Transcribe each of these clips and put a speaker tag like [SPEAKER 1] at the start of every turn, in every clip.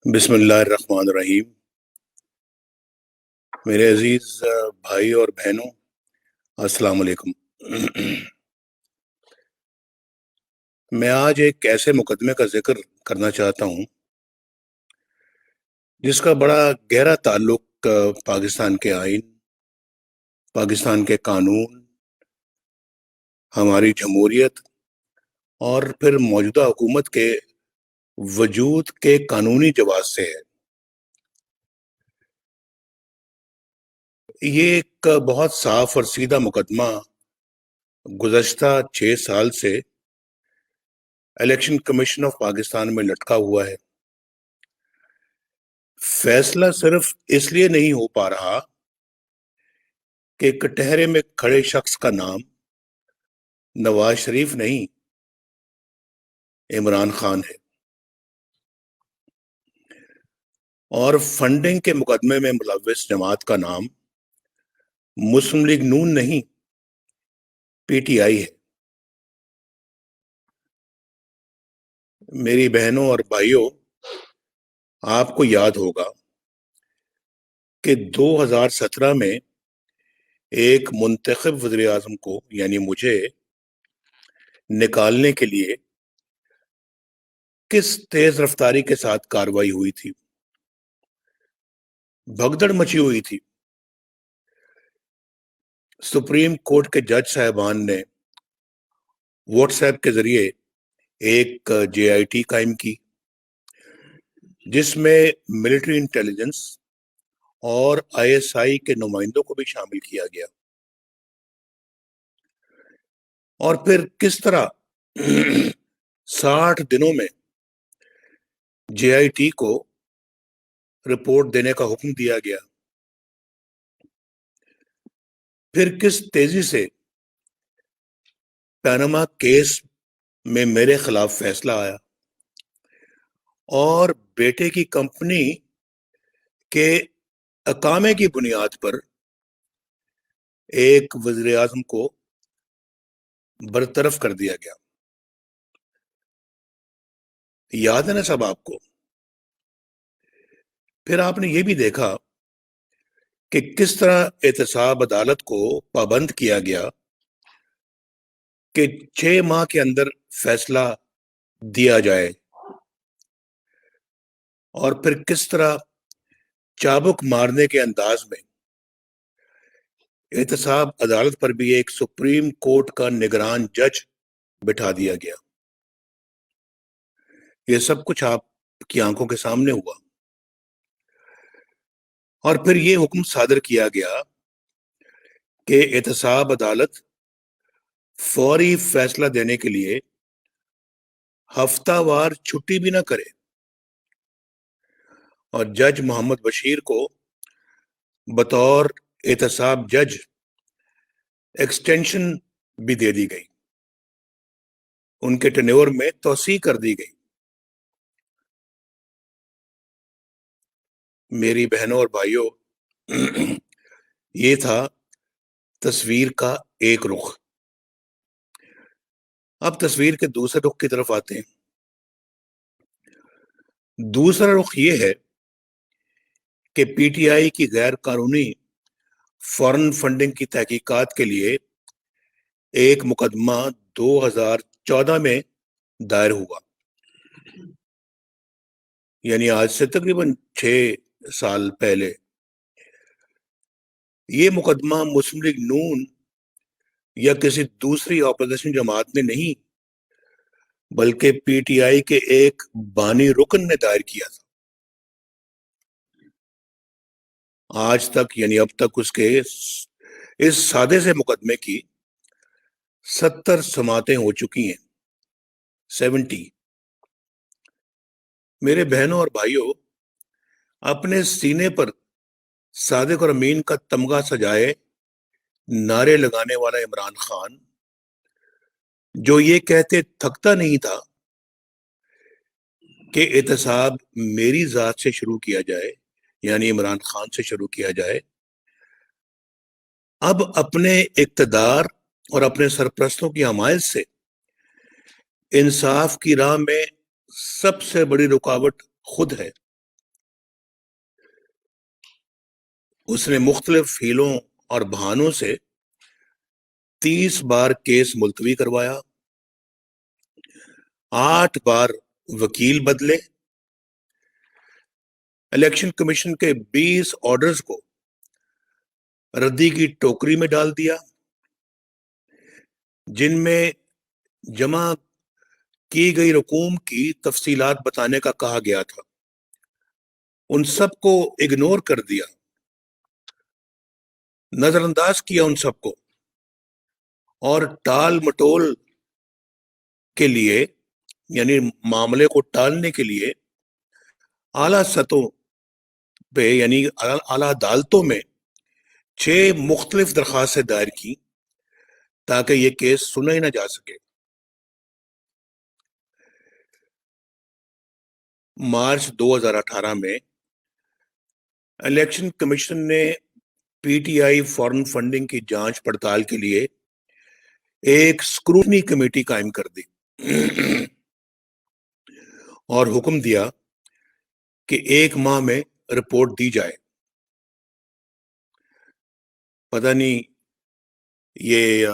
[SPEAKER 1] بسم اللہ الرحمن الرحیم۔ میرے عزیز بھائی اور بہنوں، السلام علیکم۔ میں آج ایک ایسے مقدمے کا ذکر کرنا چاہتا ہوں جس کا بڑا گہرا تعلق پاکستان کے آئین، پاکستان کے قانون، ہماری جمہوریت اور پھر موجودہ حکومت کے وجود کے قانونی جواز سے ہے۔ یہ ایک بہت صاف اور سیدھا مقدمہ گزشتہ 6 سال سے الیکشن کمیشن آف پاکستان میں لٹکا ہوا ہے۔ فیصلہ صرف اس لیے نہیں ہو پا رہا کہ کٹہرے میں کھڑے شخص کا نام نواز شریف نہیں، عمران خان ہے، اور فنڈنگ کے مقدمے میں ملوث جماعت کا نام مسلم لیگ نون نہیں، پی ٹی آئی ہے۔ میری بہنوں اور بھائیوں، آپ کو یاد ہوگا کہ 2017 میں ایک منتخب وزیر اعظم کو یعنی مجھے نکالنے کے لیے کس تیز رفتاری کے ساتھ کارروائی ہوئی تھی، بھگدڑ مچی ہوئی تھی۔ سپریم کورٹ کے جج صاحبان نے واٹس ایپ کے ذریعے ایک جے آئی ٹی قائم کی جس میں ملٹری انٹیلیجنس اور آئی ایس آئی کے نمائندوں کو بھی شامل کیا گیا، اور پھر کس طرح 60 دنوں میں جے آئی ٹی کو رپورٹ دینے کا حکم دیا گیا، پھر کس تیزی سے پیناما کیس میں میرے خلاف فیصلہ آیا اور بیٹے کی کمپنی کے اقامے کی بنیاد پر ایک وزیر اعظم کو برطرف کر دیا گیا۔ یاد ہے نا سب آپ کو؟ پھر آپ نے یہ بھی دیکھا کہ کس طرح احتساب عدالت کو پابند کیا گیا کہ 6 ماہ کے اندر فیصلہ دیا جائے، اور پھر کس طرح چابک مارنے کے انداز میں احتساب عدالت پر بھی ایک سپریم کورٹ کا نگران جج بٹھا دیا گیا۔ یہ سب کچھ آپ کی آنکھوں کے سامنے ہوا، اور پھر یہ حکم صادر کیا گیا کہ احتساب عدالت فوری فیصلہ دینے کے لیے ہفتہ وار چھٹی بھی نہ کرے، اور جج محمد بشیر کو بطور احتساب جج ایکسٹینشن بھی دے دی گئی، ان کے ٹینیور میں توسیع کر دی گئی۔ میری بہنوں اور بھائیوں، یہ تھا تصویر کا ایک رخ۔ اب تصویر کے دوسرے رخ کی طرف آتے ہیں۔ دوسرا رخ یہ ہے کہ پی ٹی آئی کی غیر قانونی فارن فنڈنگ کی تحقیقات کے لیے ایک مقدمہ 2014 میں دائر ہوا، یعنی آج سے تقریباً 6 سال پہلے۔ یہ مقدمہ مسلم لیگ نون یا کسی دوسری اپوزیشن جماعت نے نہیں، بلکہ پی ٹی آئی کے ایک بانی رکن نے دائر کیا تھا۔ آج تک یعنی اب تک اس کے اس سادے سے مقدمے کی 70 سماعتیں ہو چکی ہیں، 70۔ میرے بہنوں اور بھائیوں، اپنے سینے پر صادق اور امین کا تمغہ سجائے نعرے لگانے والا عمران خان، جو یہ کہتے تھکتا نہیں تھا کہ احتساب میری ذات سے شروع کیا جائے، یعنی عمران خان سے شروع کیا جائے، اب اپنے اقتدار اور اپنے سرپرستوں کی حمایت سے انصاف کی راہ میں سب سے بڑی رکاوٹ خود ہے۔ اس نے مختلف ہیلوں اور بہانوں سے 30 بار کیس ملتوی کروایا، 8 بار وکیل بدلے، الیکشن کمیشن کے 20 آرڈرز کو ردی کی ٹوکری میں ڈال دیا، جن میں جمع کی گئی رقوم کی تفصیلات بتانے کا کہا گیا تھا، ان سب کو اگنور کر دیا، نظر انداز کیا ان سب کو، اور ٹال مٹول کے لیے، یعنی معاملے کو ٹالنے کے لیے اعلیٰ سطحوں پہ یعنی اعلیٰ عدالتوں میں 6 مختلف درخواستیں دائر کی تاکہ یہ کیس سنا ہی نہ جا سکے۔ مارچ 2018 میں الیکشن کمیشن نے P T I foreign funding کی جانچ پڑتال کے لیے ایک اسکروٹنی کمیٹی قائم کر دی اور حکم دیا کہ 1 ماہ میں رپورٹ دی جائے۔ پتہ نہیں یہ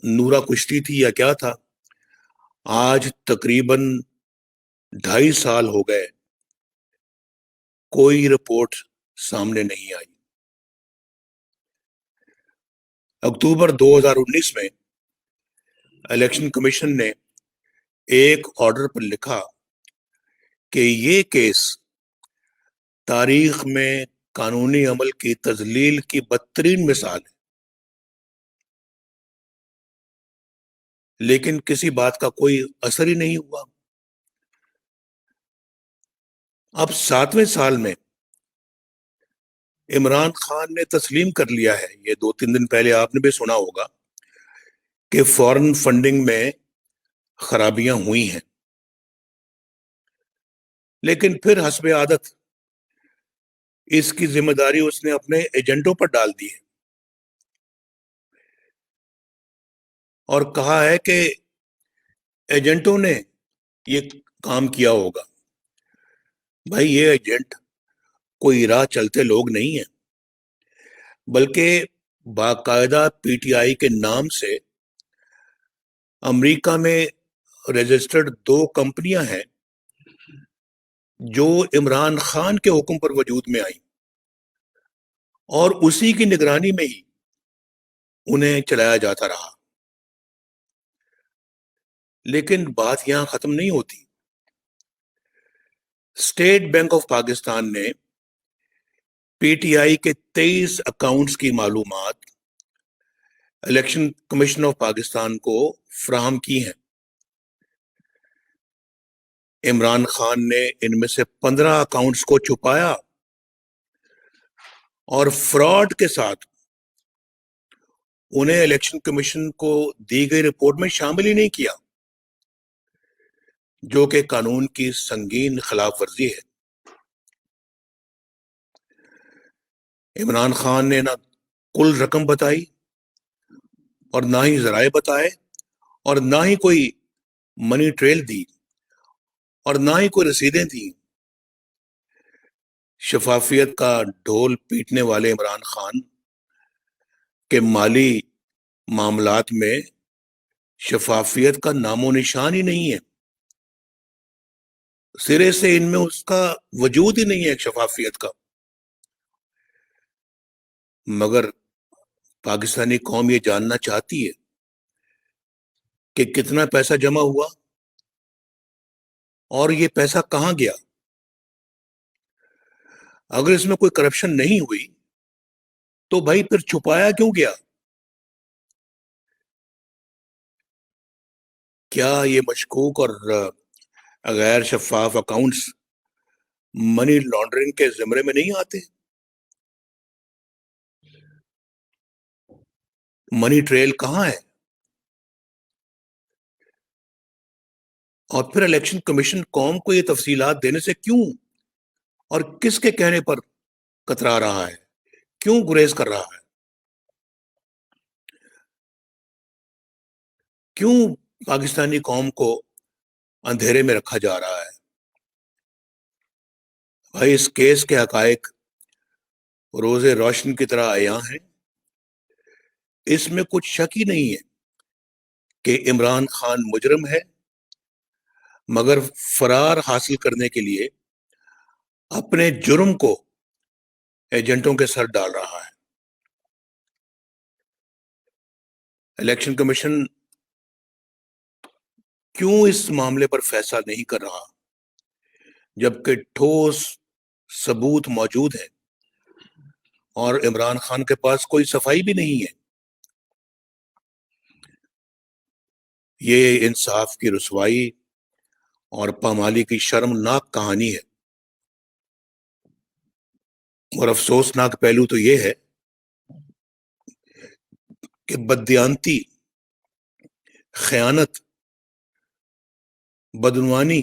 [SPEAKER 1] نورا کشتی تھی یا کیا تھا، آج تقریباً 2.5 سال ہو گئے، کوئی رپورٹ سامنے نہیں آئی۔ اکتوبر 2019 میں الیکشن کمیشن نے ایک آرڈر پر لکھا کہ یہ کیس تاریخ میں قانونی عمل کی تذلیل کی بدترین مثال ہے، لیکن کسی بات کا کوئی اثر ہی نہیں ہوا۔ اب 7ویں سال میں عمران خان نے تسلیم کر لیا ہے، یہ 2-3 دن پہلے آپ نے بھی سنا ہوگا کہ فارن فنڈنگ میں خرابیاں ہوئی ہیں، لیکن پھر حسب عادت اس کی ذمہ داری اس نے اپنے ایجنٹوں پر ڈال دی ہے اور کہا ہے کہ ایجنٹوں نے یہ کام کیا ہوگا۔ بھائی یہ ایجنٹ کوئی راہ چلتے لوگ نہیں ہیں، بلکہ باقاعدہ پی ٹی آئی کے نام سے امریکہ میں رجسٹرڈ 2 کمپنیاں ہیں جو عمران خان کے حکم پر وجود میں آئیں اور اسی کی نگرانی میں ہی انہیں چلایا جاتا رہا۔ لیکن بات یہاں ختم نہیں ہوتی۔ اسٹیٹ بینک آف پاکستان نے پی ٹی آئی کے 23 اکاؤنٹس کی معلومات الیکشن کمیشن آف پاکستان کو فراہم کی ہیں۔ عمران خان نے ان میں سے 15 اکاؤنٹس کو چھپایا اور فراڈ کے ساتھ انہیں الیکشن کمیشن کو دی گئی رپورٹ میں شامل ہی نہیں کیا، جو کہ قانون کی سنگین خلاف ورزی ہے۔ عمران خان نے نہ کل رقم بتائی اور نہ ہی ذرائع بتائے اور نہ ہی کوئی منی ٹریل دی اور نہ ہی کوئی رسیدیں دی۔ شفافیت کا ڈھول پیٹنے والے عمران خان کے مالی معاملات میں شفافیت کا نام و نشان ہی نہیں ہے، سرے سے ان میں اس کا وجود ہی نہیں ہے شفافیت کا۔ مگر پاکستانی قوم یہ جاننا چاہتی ہے کہ کتنا پیسہ جمع ہوا اور یہ پیسہ کہاں گیا۔ اگر اس میں کوئی کرپشن نہیں ہوئی تو بھائی پھر چھپایا کیوں گیا؟ کیا یہ مشکوک اور غیر شفاف اکاؤنٹس منی لانڈرنگ کے زمرے میں نہیں آتے؟ منی ٹریل کہاں ہے؟ اور پھر الیکشن کمیشن قوم کو یہ تفصیلات دینے سے کیوں اور کس کے کہنے پر کترا رہا ہے، کیوں گریز کر رہا ہے؟ کیوں پاکستانی قوم کو اندھیرے میں رکھا جا رہا ہے؟ بھائی اس کیس کے حقائق روز روشن کی طرح عیاں ہیں۔ اس میں کچھ شک ہی نہیں ہے کہ عمران خان مجرم ہے، مگر فرار حاصل کرنے کے لیے اپنے جرم کو ایجنٹوں کے سر ڈال رہا ہے۔ الیکشن کمیشن کیوں اس معاملے پر فیصلہ نہیں کر رہا جبکہ ٹھوس ثبوت موجود ہے اور عمران خان کے پاس کوئی صفائی بھی نہیں ہے؟ یہ انصاف کی رسوائی اور پامالی کی شرمناک کہانی ہے، اور افسوسناک پہلو تو یہ ہے کہ بددیانتی، خیانت، بدعنوانی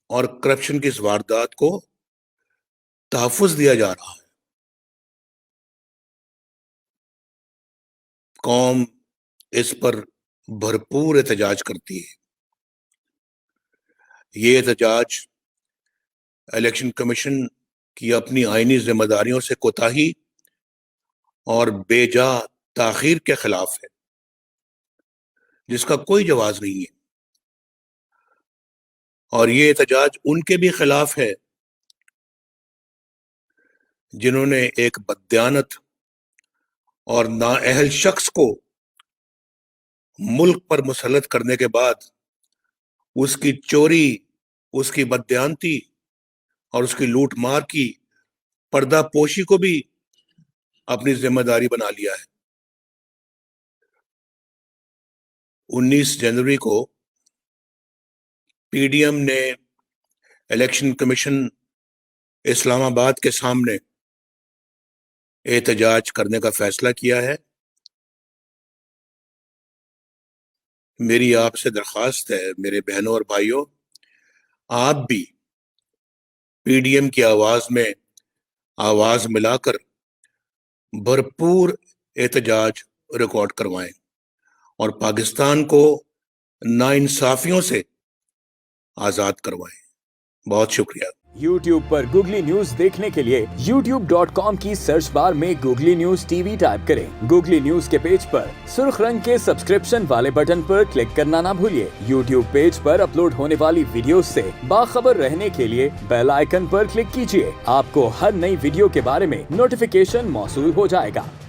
[SPEAKER 1] اور کرپشن کی اس واردات کو تحفظ دیا جا رہا ہے۔ قوم اس پر بھرپور احتجاج کرتی ہے۔ یہ احتجاج الیکشن کمیشن کی اپنی آئینی ذمہ داریوں سے کوتاہی اور بے جا تاخیر کے خلاف ہے، جس کا کوئی جواز نہیں ہے، اور یہ احتجاج ان کے بھی خلاف ہے جنہوں نے ایک بددیانت اور نااہل شخص کو ملک پر مسلط کرنے کے بعد اس کی چوری، اس کی بددیانتی اور اس کی لوٹ مار کی پردہ پوشی کو بھی اپنی ذمہ داری بنا لیا ہے۔ 19 جنوری کو پی ڈی ایم نے الیکشن کمیشن اسلام آباد کے سامنے احتجاج کرنے کا فیصلہ کیا ہے۔ میری آپ سے درخواست ہے، میرے بہنوں اور بھائیوں، آپ بھی پی ڈی ایم کی آواز میں آواز ملا کر بھرپور احتجاج ریکارڈ کروائیں اور پاکستان کو ناانصافیوں سے آزاد کروائیں۔ بہت شکریہ۔
[SPEAKER 2] YouTube پر گوگلی نیوز دیکھنے کے لیے youtube.com کی سرچ بار میں googly news T V type کریں۔ گوگلی نیوز کے پیج پر سرخ رنگ کے سبسکرپشن والے بٹن پر کلک کرنا نہ بھولیے۔ YouTube پیج پر اپلوڈ ہونے والی ویڈیوز سے باخبر رہنے کے لیے بیل آئیکن پر کلک کیجیے۔ آپ کو ہر نئی ویڈیو کے بارے میں نوٹیفیکیشن موصول ہو جائے گا۔